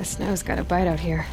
The snow's got a bite out here.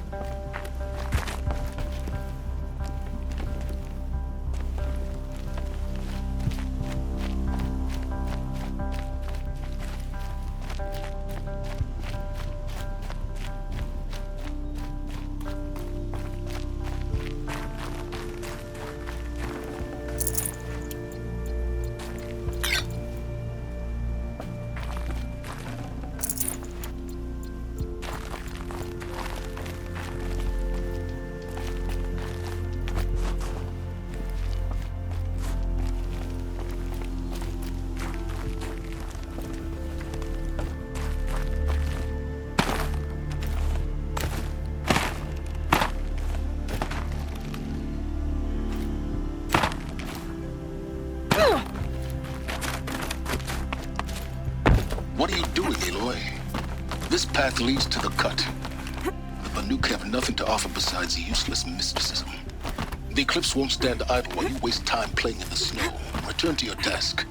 What are you doing, Aloy? This path leads to the cut. The Banuk have nothing to offer besides useless mysticism. The Eclipse won't stand idle while you waste time playing in the snow. Return to your task.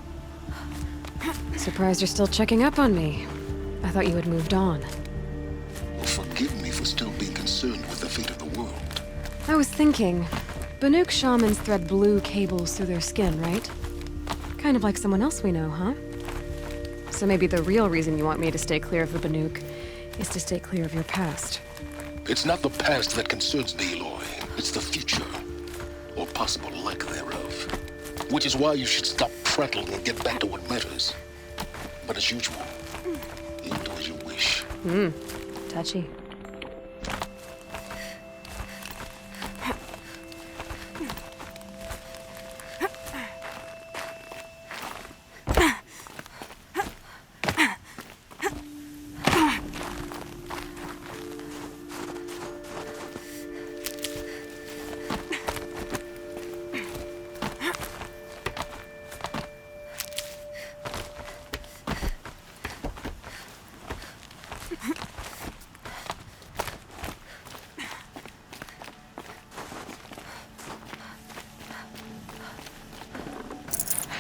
Surprised you're still checking up on me. I thought you had moved on. Forgive me for still being concerned with the fate of the world. I was thinking, Banuk shamans thread blue cables through their skin, right? Kind of like someone else we know, huh? So maybe the real reason you want me to stay clear of the Banuk is to stay clear of your past. It's not the past that concerns me, Aloy. It's the future, or possible lack thereof. Which is why you should stop prattling and get back to what matters. But as usual, you do as you wish. Touchy.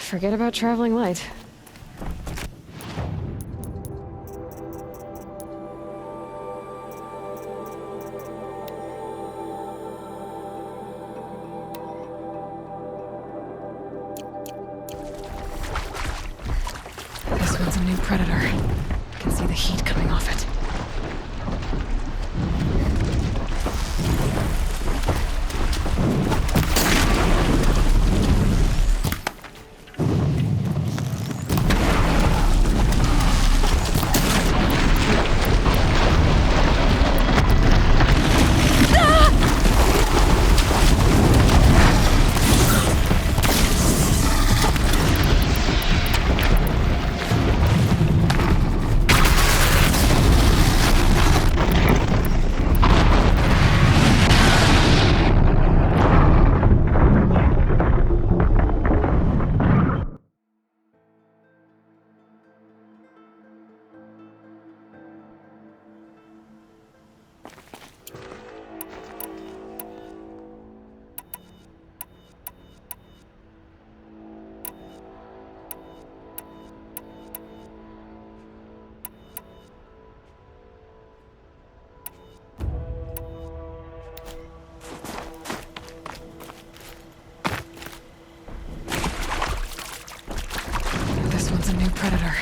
Forget about traveling light. This one's a new predator. I can see the heat coming off it. This one's a new predator.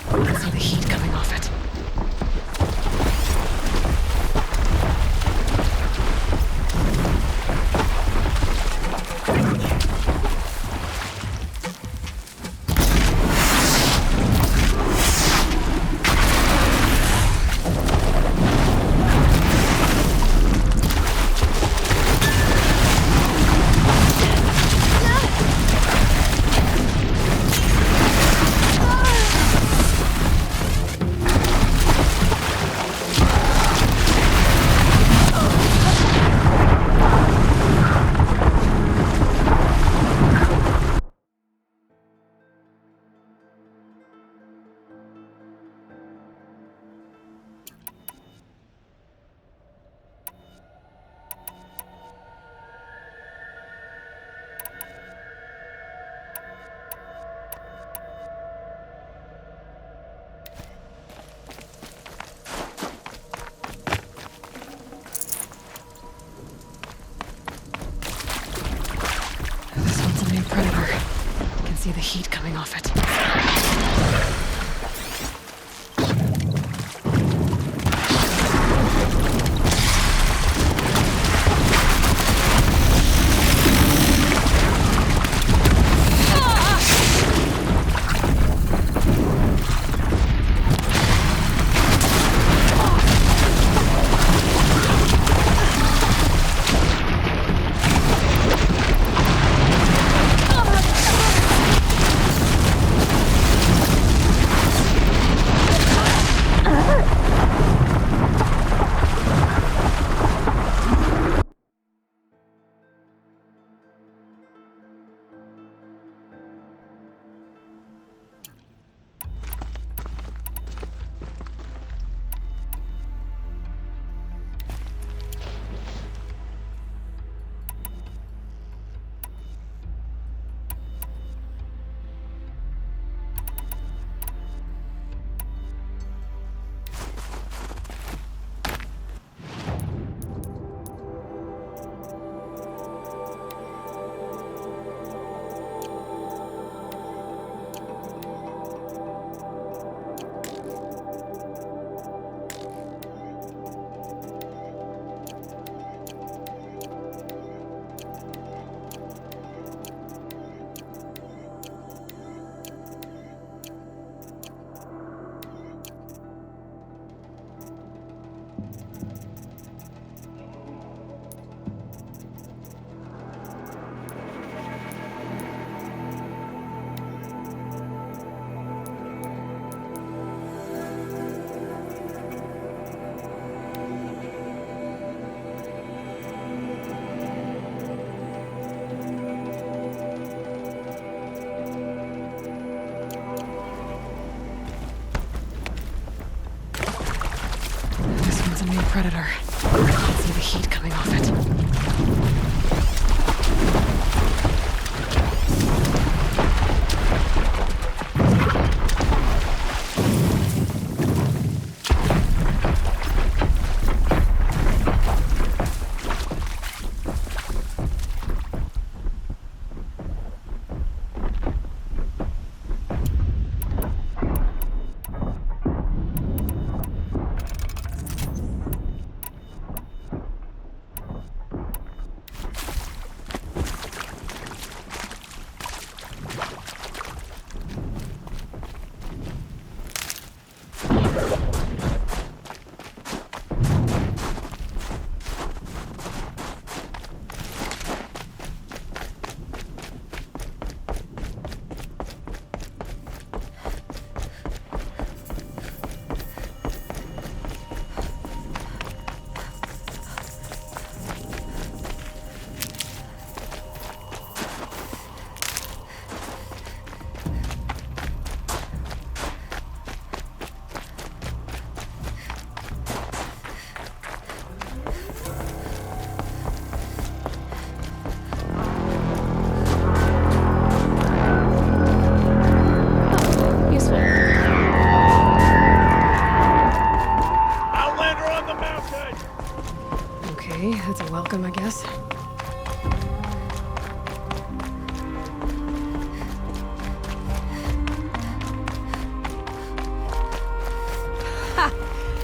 I can see the heat coming off it. the heat coming off it. This one's a new predator. I can see the heat coming off it. Okay, that's a welcome, I guess.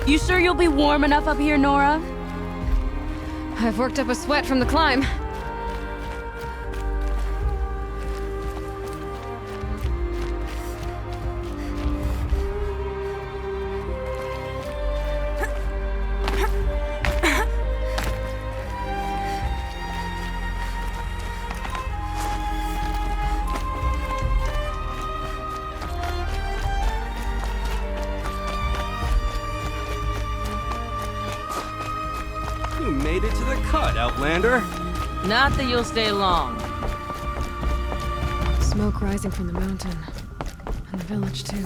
You sure you'll be warm enough up here, Nora? I've worked up a sweat from the climb. You made it to the cut, Outlander. Not that you'll stay long. Smoke rising from the mountain. And the village, too.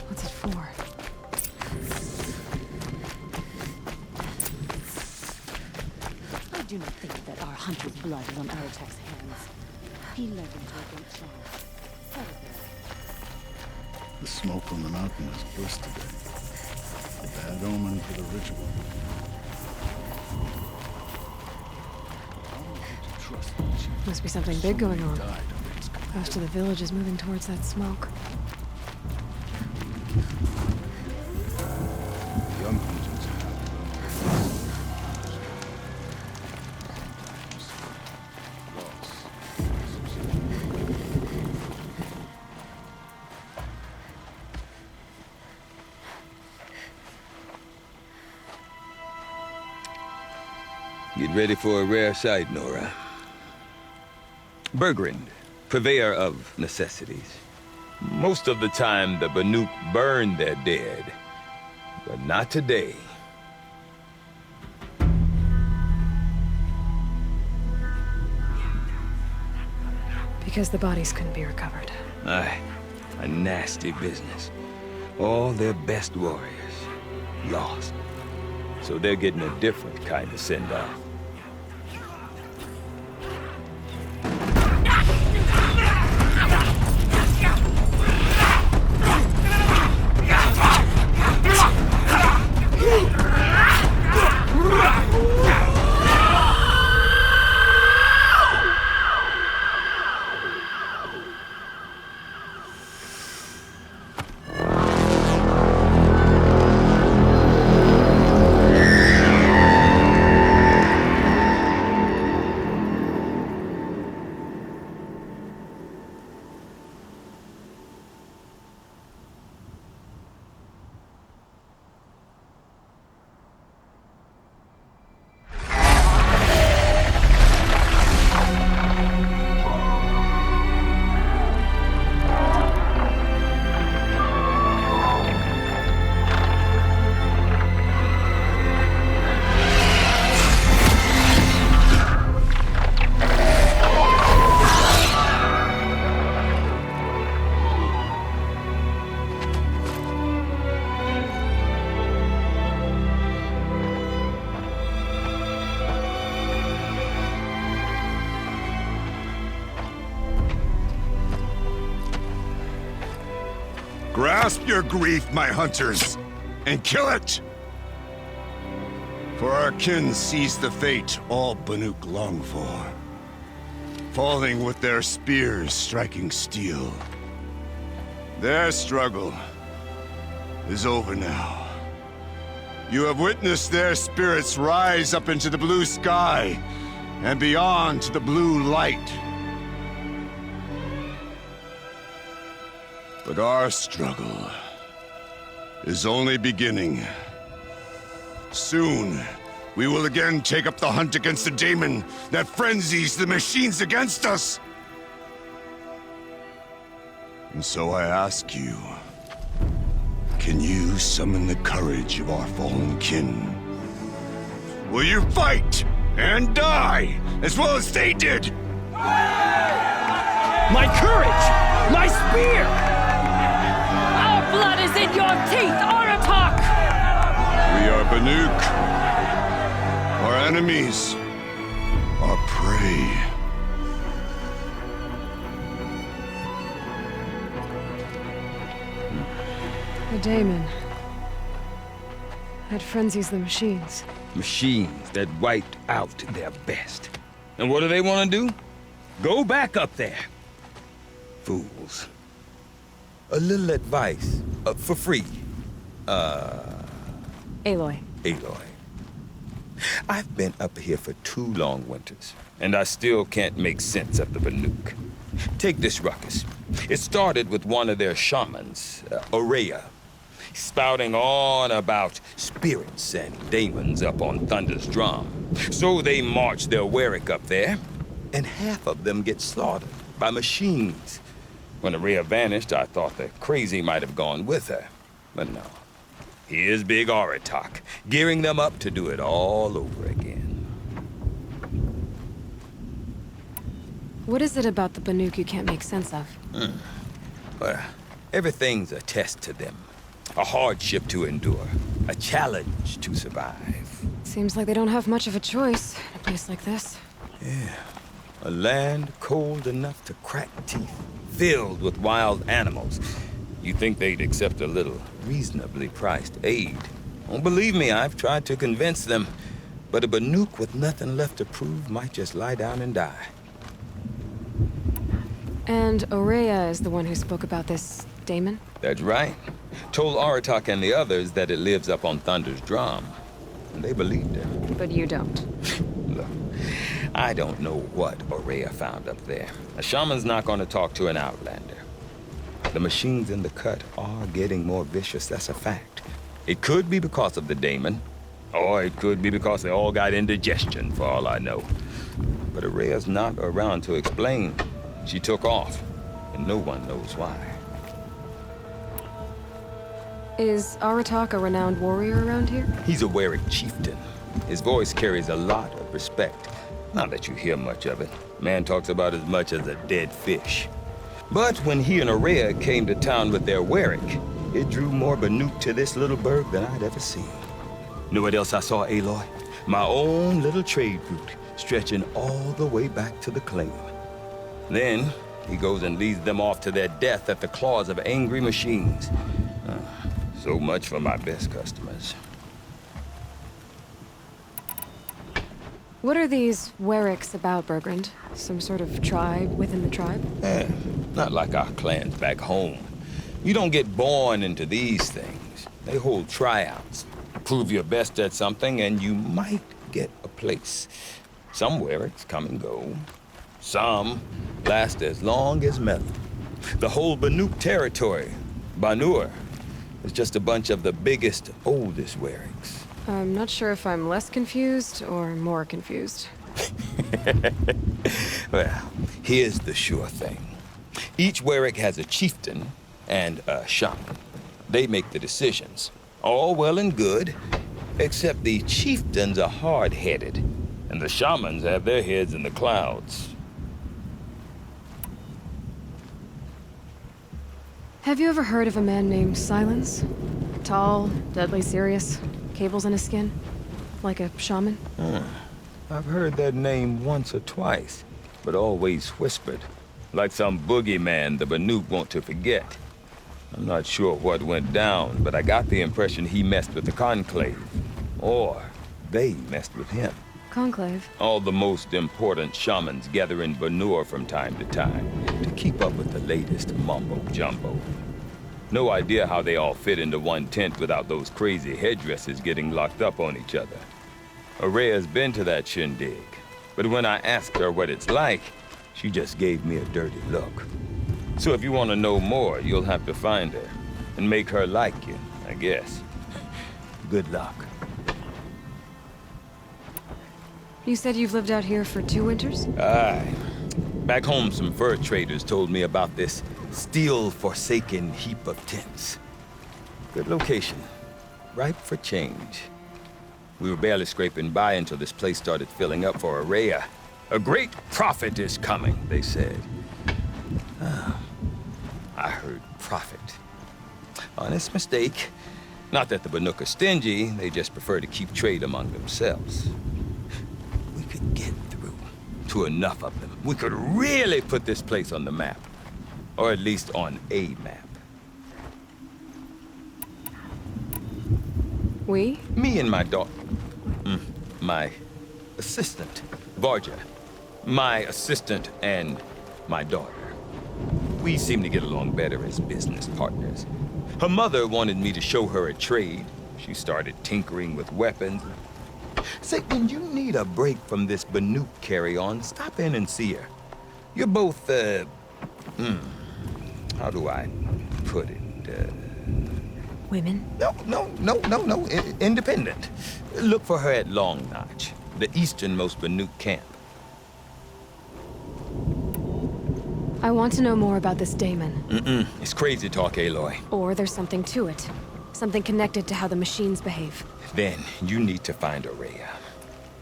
What's it for? I do not think that our hunter's blood is on Aratek's hands. He led them to a great challenge. That is there. The smoke from the mountain is bliss today. A bad omen for the ritual. Must be something big going on. Died under its command. Most of the village is moving towards that smoke. Young hunters Get ready for a rare sight, Nora. Bergrind, purveyor of necessities. Most of the time, the Banuk burn their dead. But not today. Because the bodies couldn't be recovered. Aye, a nasty business. All their best warriors lost. So they're getting a different kind of send-off. Grasp your grief, my hunters, and kill it! For our kin sees the fate all Banuk long for. Falling with their spears striking steel. Their struggle is over now. You have witnessed their spirits rise up into the blue sky and beyond to the blue light. But our struggle is only beginning. Soon, we will again take up the hunt against the daemon that frenzies the machines against us. And so I ask you, can you summon the courage of our fallen kin? Will you fight and die as well as they did? My courage! My spear! Our blood is in your teeth, Aratak! We are Banuk. Our enemies are prey. The daemon. That frenzies the machines. Machines that wiped out their best. And what do they want to do? Go back up there. Fools. A little advice, for free. Aloy. Aloy. I've been up here for 2 long winters, and I still can't make sense of the Banuk. Take this ruckus. It started with one of their shamans, Aurea, spouting on about spirits and daemons up on Thunder's drum. So they marched their Warwick up there, and half of them get slaughtered by machines. When Aurea vanished, I thought the crazy might have gone with her. But no. Here's Big Aratak, gearing them up to do it all over again. What is it about the Banuk you can't make sense of? Well, everything's a test to them. A hardship to endure. A challenge to survive. Seems like they don't have much of a choice in a place like this. Yeah. A land cold enough to crack teeth, filled with wild animals. You'd think they'd accept a little reasonably priced aid. Oh, believe me, I've tried to convince them. But a Banuk with nothing left to prove might just lie down and die. And Aurea is the one who spoke about this daemon? That's right. Told Aratak and the others that it lives up on Thunder's drum. And they believed him. But you don't. Look, I don't know what Aurea found up there. A shaman's not going to talk to an outlander. The machines in the cut are getting more vicious, that's a fact. It could be because of the daemon, or it could be because they all got indigestion, for all I know. But Aurea's not around to explain. She took off, and no one knows why. Is Aratak a renowned warrior around here? He's a Werik chieftain. His voice carries a lot of respect. Not that you hear much of it. Man talks about as much as a dead fish. But when he and Aurea came to town with their Werik, it drew more Banuk to this little burg than I'd ever seen. Know what else I saw, Aloy? My own little trade route, stretching all the way back to the claim. Then, he goes and leads them off to their death at the claws of angry machines. So much for my best customers. What are these Weriks about, Bergrand? Some sort of tribe within the tribe? Not like our clans back home. You don't get born into these things. They hold tryouts. Prove your best at something and you might get a place. Some Weriks come and go. Some last as long as metal. The whole Banuk territory, Banur, is just a bunch of the biggest, oldest Weriks. I'm not sure if I'm less confused or more confused. Well, here's the sure thing. Each Werik has a chieftain and a shaman. They make the decisions. All well and good, except the chieftains are hard-headed, and the shamans have their heads in the clouds. Have you ever heard of a man named Silence? Tall, deadly serious, cables in his skin? Like a shaman? I've heard that name once or twice, but always whispered. Like some boogeyman the Banuk want to forget. I'm not sure what went down, but I got the impression he messed with the Conclave. Or they messed with him. Conclave? All the most important shamans gather in Banur from time to time to keep up with the latest mumbo-jumbo. No idea how they all fit into one tent without those crazy headdresses getting locked up on each other. Aurea's been to that shindig, but when I asked her what it's like, she just gave me a dirty look. So if you want to know more, you'll have to find her and make her like you, I guess. Good luck. You said you've lived out here for 2 winters? Aye. Back home, some fur traders told me about this steel-forsaken heap of tents. Good location. Ripe for change. We were barely scraping by until this place started filling up for Aurea. A great prophet is coming, they said. I heard prophet. Honest mistake. Not that the Banuk are stingy, they just prefer to keep trade among themselves. We could get through to enough of them. We could really put this place on the map. Or at least on a map. We? Me and my daughter. My assistant, Varja. My assistant and my daughter. We seem to get along better as business partners. Her mother wanted me to show her a trade. She started tinkering with weapons. Say, when you need a break from this Banuk carry-on, stop in and see her. You're both, how do I put it? Women? No. Independent. Look for her at Long Notch, the easternmost Banuk camp. I want to know more about this daemon. It's crazy talk, Aloy. Or there's something to it. Something connected to how the machines behave. Then you need to find Aurea.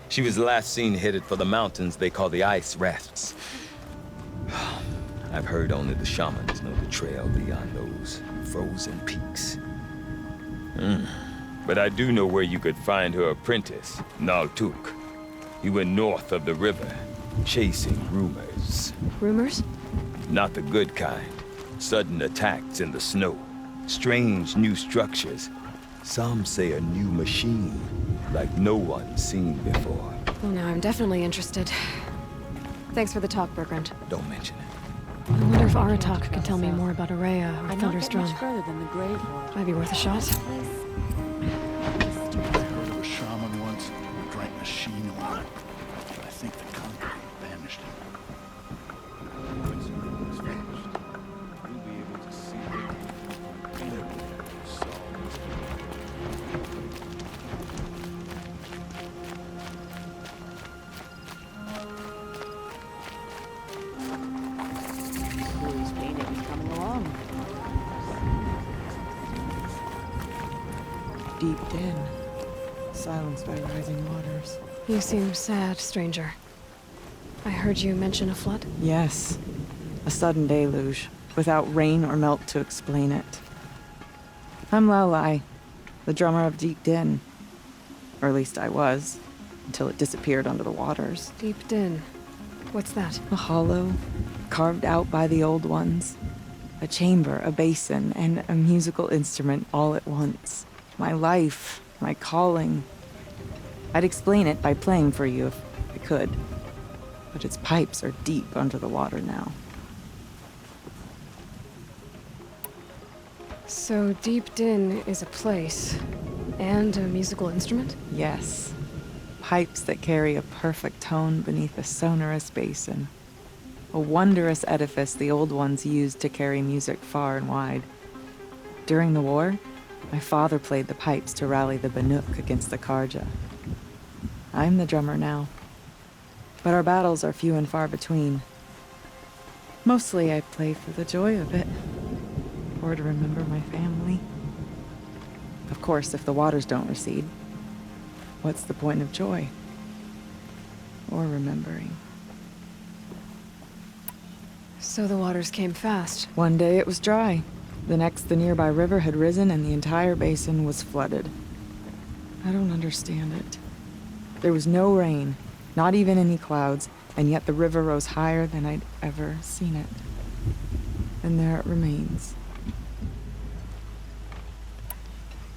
She was last seen headed for the mountains they call the Ice Rasps. I've heard only the shamans know the trail beyond those frozen peaks. But I do know where you could find her apprentice, Naltuk. He went north of the river, chasing rumors. Rumors? Not the good kind. Sudden attacks in the snow. Strange new structures. Some say a new machine, like no one's seen before. Well, now I'm definitely interested. Thanks for the talk, Bergrand. Don't mention it. I wonder if Aratak could tell me more about Araya or I'm not Thunder's that much drum. further than the Grave Lord. Might be worth a shot. This Heard of a shaman once who drank machine oil. I think the conqueror banished him. Once it is finished, you'll be able to see it. So, Blue's pain ain't coming along. Deep den, silenced by rising waters. You seem sad, stranger. I heard you mention a flood. Yes, a sudden deluge, without rain or melt to explain it. I'm Lalai, the drummer of Deep Den. Or at least I was, until it disappeared under the waters. Deep Din. What's that? A hollow, carved out by the old ones. A chamber, a basin, and a musical instrument all at once. My life, my calling. I'd explain it by playing for you if I could. But its pipes are deep under the water now. So Deep Din is a place and a musical instrument? Yes. Pipes that carry a perfect tone beneath a sonorous basin. A wondrous edifice the old ones used to carry music far and wide. During the war, my father played the pipes to rally the Banuk against the Karja. I'm the drummer now. But our battles are few and far between. Mostly I play for the joy of it. Or to remember my family. Of course, if the waters don't recede, what's the point of joy? Or remembering? So the waters came fast. One day it was dry. The next, the nearby river had risen and the entire basin was flooded. I don't understand it. There was no rain, not even any clouds, and yet the river rose higher than I'd ever seen it. And there it remains.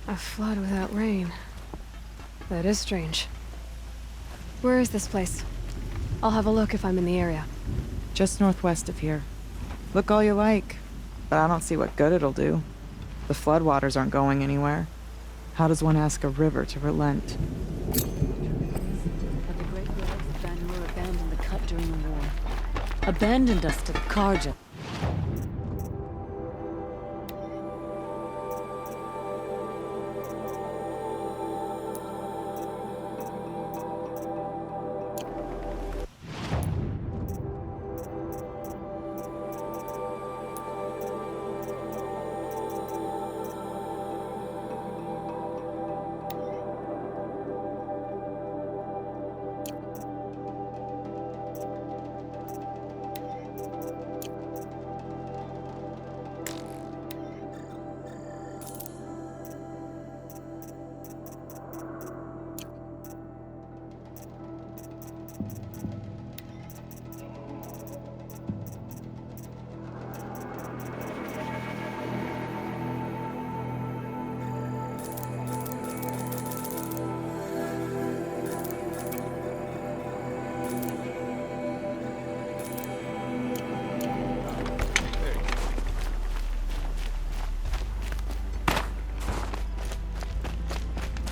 A flood without rain. That is strange. Where is this place? I'll have a look if I'm in the area. Just northwest of here. Look all you like, but I don't see what good it'll do. The floodwaters aren't going anywhere. How does one ask a river to relent? But the Great Lords of Banur abandoned the cut during the war. Abandoned us to the Karja.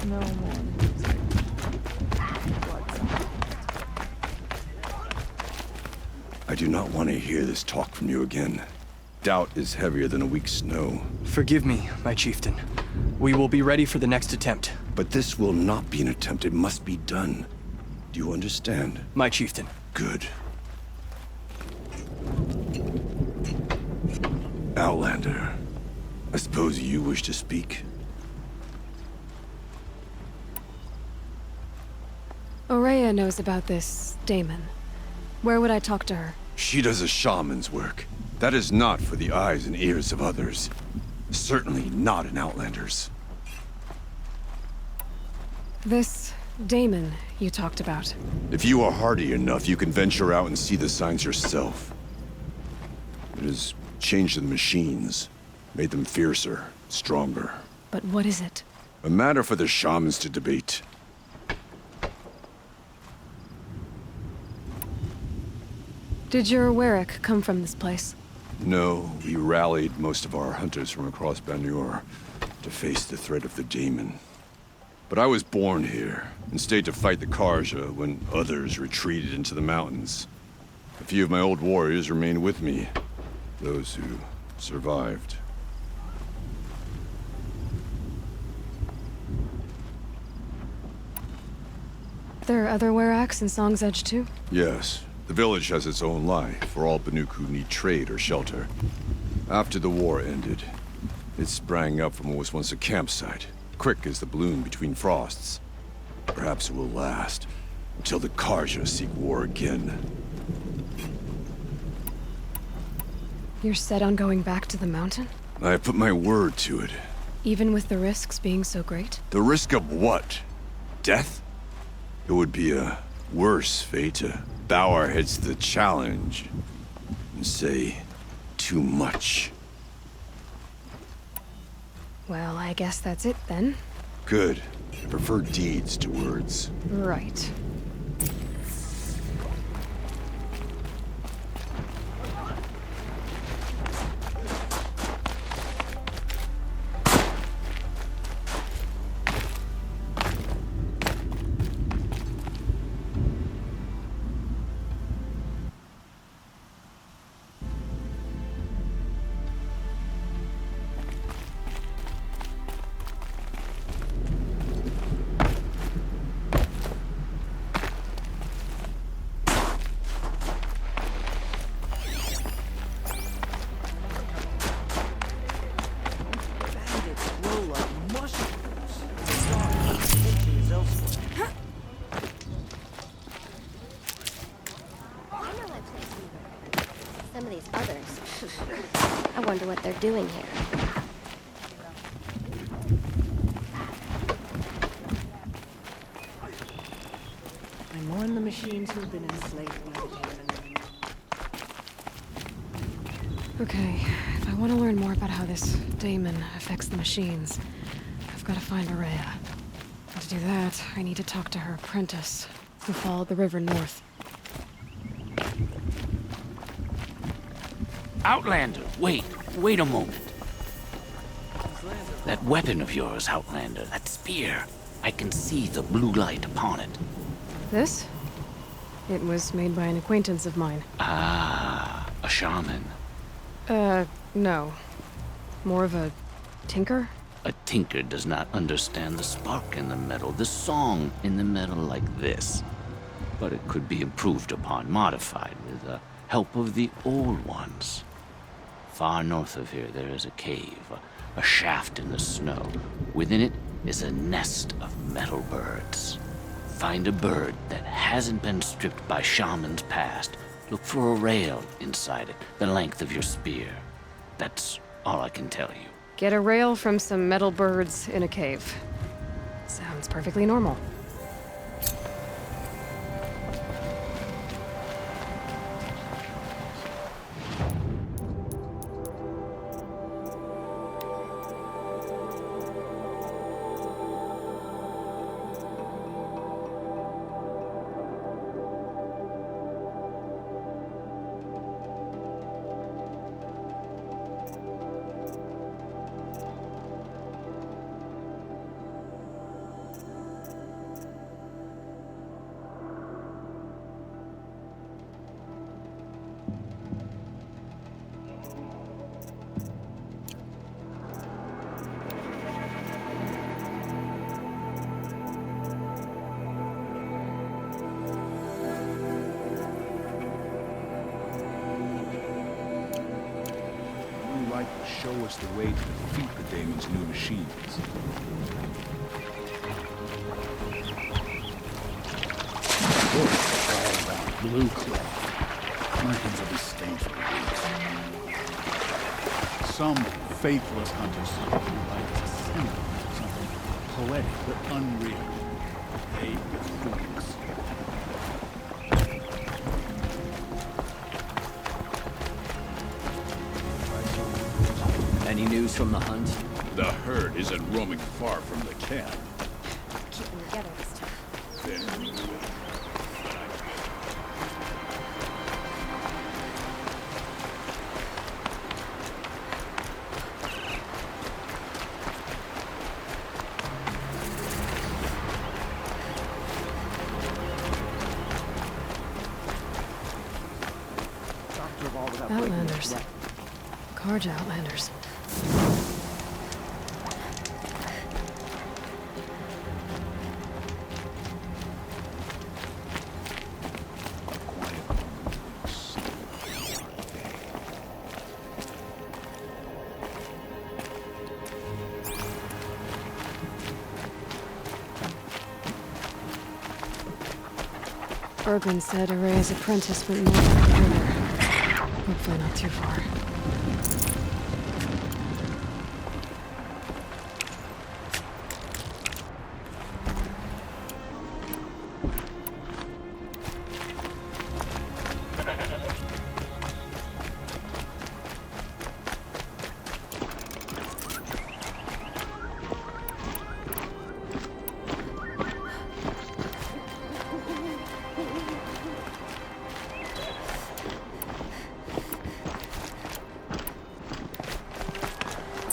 No more music. I do not want to hear this talk from you again. Doubt is heavier than a week's snow. Forgive me, my chieftain. We will be ready for the next attempt. But this will not be an attempt. It must be done. Do you understand? My chieftain. Good. Outlander, I suppose you wish to speak? Araya knows about this Damon. Where would I talk to her? She does a shaman's work. That is not for the eyes and ears of others. Certainly not an Outlander's. This Damon you talked about. If you are hardy enough, you can venture out and see the signs yourself. It has changed the machines, made them fiercer, stronger. But what is it? A matter for the shamans to debate. Did your Warwick come from this place? No, we rallied most of our hunters from across Banur to face the threat of the Daemon. But I was born here and stayed to fight the Karja when others retreated into the mountains. A few of my old warriors remained with me, those who survived. There are other Weraks in Song's Edge too? Yes, the village has its own life for all Banuk who need trade or shelter. After the war ended, it sprang up from what was once a campsite, quick as the bloom between frosts. Perhaps it will last until the Karja seek war again. You're set on going back to the mountain? I have put my word to it. Even with the risks being so great? The risk of what? Death? It would be a worse fate to bow our heads to the challenge and say too much. Well, I guess that's it then. Good. I prefer deeds to words. Right. Some of these others. I wonder what they're doing here. I mourn the machines who've been enslaved by the Daemon. Okay, if I want to learn more about how this daemon affects the machines, I've got to find Araya. And to do that, I need to talk to her apprentice, who followed the river north. Outlander, wait a moment. That weapon of yours, Outlander, that spear. I can see the blue light upon it. This? It was made by an acquaintance of mine. Ah, a shaman. No. More of a tinker? A tinker does not understand the spark in the metal, the song in the metal like this. But it could be improved upon, modified, with the help of the old ones. Far north of here, there is a cave, a shaft in the snow. Within it is a nest of metal birds. Find a bird that hasn't been stripped by shamans past. Look for a rail inside it, the length of your spear. That's all I can tell you. Get a rail from some metal birds in a cave. Sounds perfectly normal. Show us the way to defeat the Daemon's new machines. All around blue clay. Markings will be stained for weeks. Some faithless hunters would like to symbol something poetic but unreal. They fools. Any news from the hunt? The herd isn't roaming far from the camp. Keep them together this time. Then Outlanders. Carja Outlanders. Berglund said Araya's apprentice went north of the border. Hopefully not too far.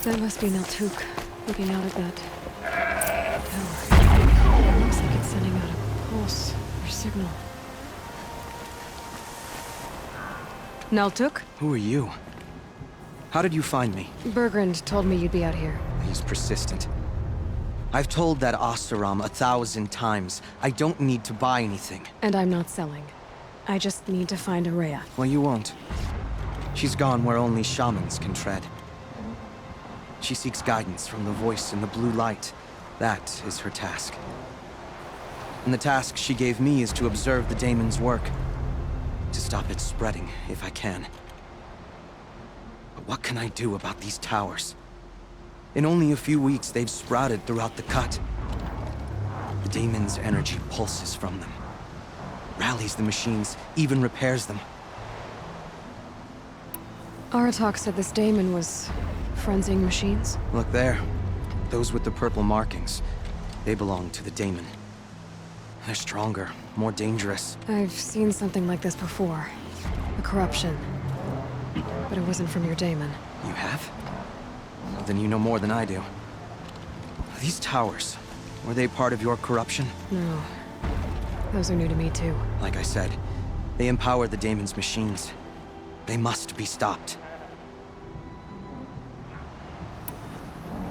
That must be Naltuk, looking out at that tower. It looks like it's sending out a pulse or signal. Naltuk? Who are you? How did you find me? Bergrand told me you'd be out here. He's persistent. I've told that Oseram 1,000 times. I don't need to buy anything. And I'm not selling. I just need to find Araya. Well, you won't. She's gone where only shamans can tread. She seeks guidance from the voice in the blue light. That is her task. And the task she gave me is to observe the daemon's work. To stop it spreading, if I can. But what can I do about these towers? In only a few weeks, they've sprouted throughout the cut. The daemon's energy pulses from them. Rallies the machines, even repairs them. Aratak said this daemon was frenzying machines. Look there. Those with the purple markings. They belong to the daemon. They're stronger, more dangerous. I've seen something like this before. A corruption. But it wasn't from your daemon. You have? Well, then you know more than I do. These towers, were they part of your corruption? No. Those are new to me too. Like I said, they empower the daemon's machines. They must be stopped.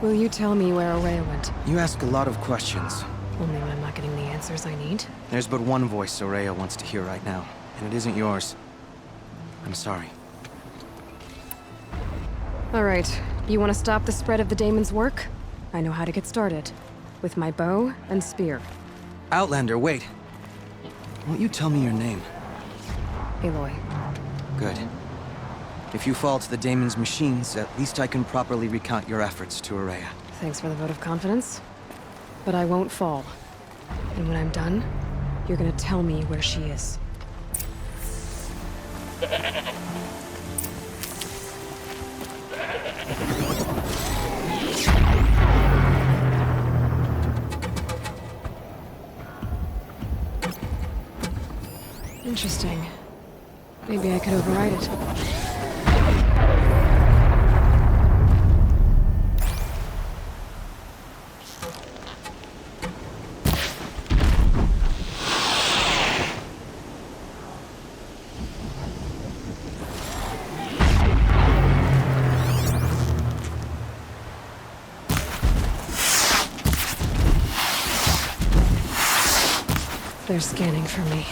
Will you tell me where Araya went? You ask a lot of questions. Only when I'm not getting the answers I need. There's but one voice Araya wants to hear right now, and it isn't yours. I'm sorry. All right. You want to stop the spread of the daemon's work? I know how to get started. With my bow and spear. Outlander, wait. Won't you tell me your name? Aloy. Good. If you fall to the daemon's machines, at least I can properly recount your efforts to Araya. Thanks for the vote of confidence. But I won't fall. And when I'm done, you're gonna tell me where she is. Interesting. Maybe I could override it. They're scanning for me.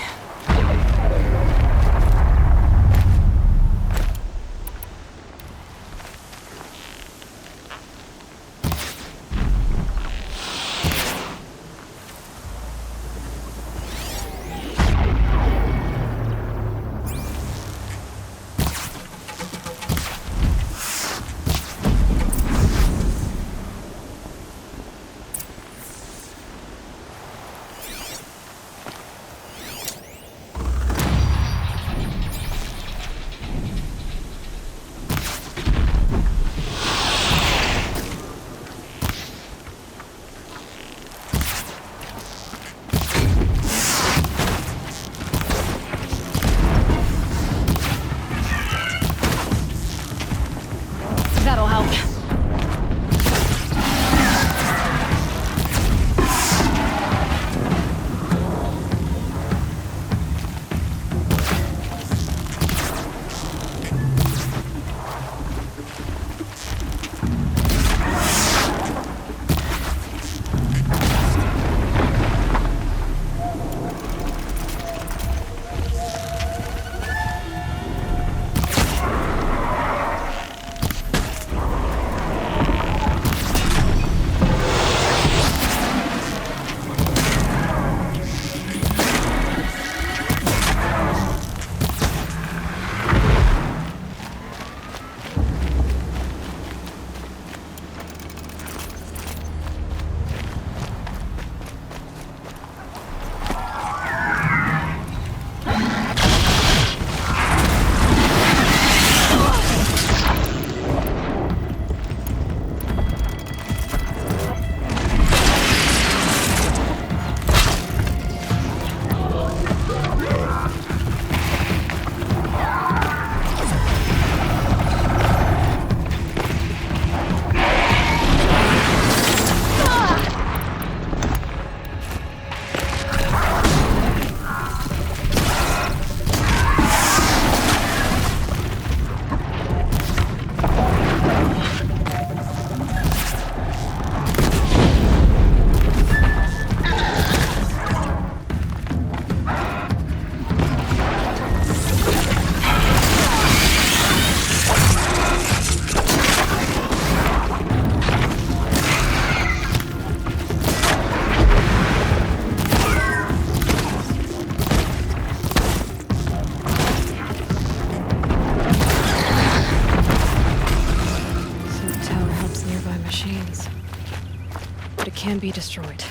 can be destroyed.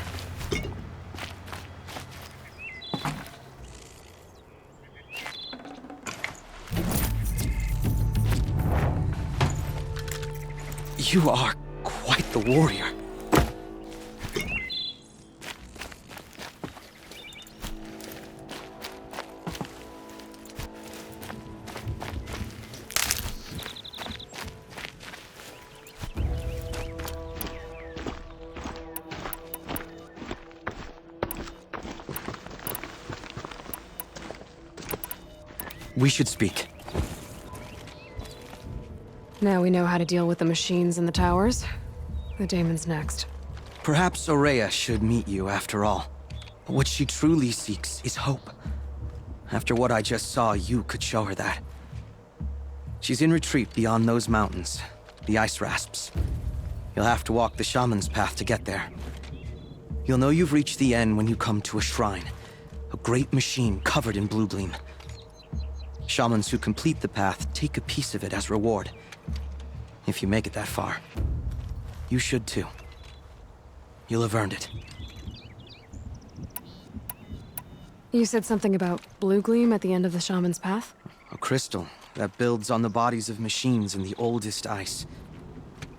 You are quite the warrior. We should speak. Now we know how to deal with the machines in the towers. The daemon's next. Perhaps Aurea should meet you after all. What she truly seeks is hope. After what I just saw, you could show her that. She's in retreat beyond those mountains, the ice rasps. You'll have to walk the shaman's path to get there. You'll know you've reached the end when you come to a shrine, a great machine covered in blue gleam. Shamans who complete the path take a piece of it as reward. If you make it that far, you should too. You'll have earned it. You said something about blue gleam at the end of the shaman's path? A crystal that builds on the bodies of machines in the oldest ice.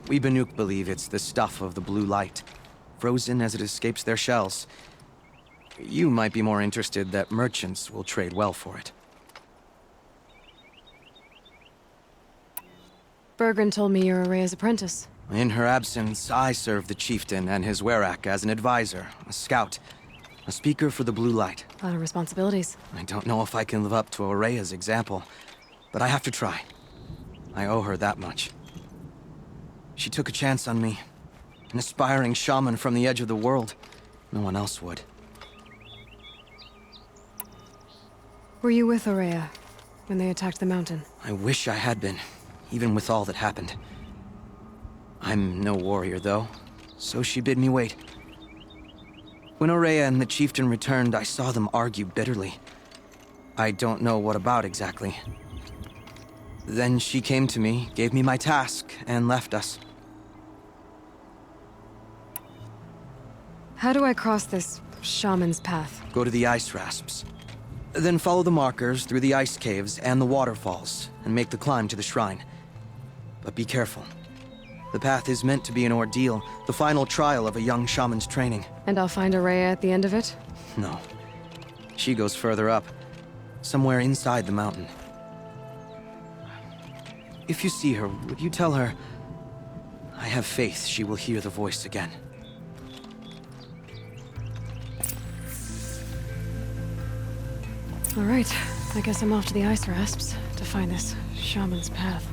We Banuk believe it's the stuff of the blue light, frozen as it escapes their shells. You might be more interested that merchants will trade well for it. Bergren told me you're Aurea's apprentice. In her absence, I serve the chieftain and his werak as an advisor, a scout, a speaker for the blue light. A lot of responsibilities. I don't know if I can live up to Aurea's example, but I have to try. I owe her that much. She took a chance on me, an aspiring shaman from the edge of the world. No one else would. Were you with Aurea when they attacked the mountain? I wish I had been, even with all that happened. I'm no warrior, though, so she bid me wait. When Aurea and the chieftain returned, I saw them argue bitterly. I don't know what about exactly. Then she came to me, gave me my task, and left us. How do I cross this shaman's path? Go to the ice rasps. Then follow the markers through the ice caves and the waterfalls, and make the climb to the shrine. But be careful. The path is meant to be an ordeal, the final trial of a young shaman's training. And I'll find Aurea at the end of it? No. She goes further up, somewhere inside the mountain. If you see her, would you tell her, I have faith she will hear the voice again. All right, I guess I'm off to the ice rasps to find this shaman's path.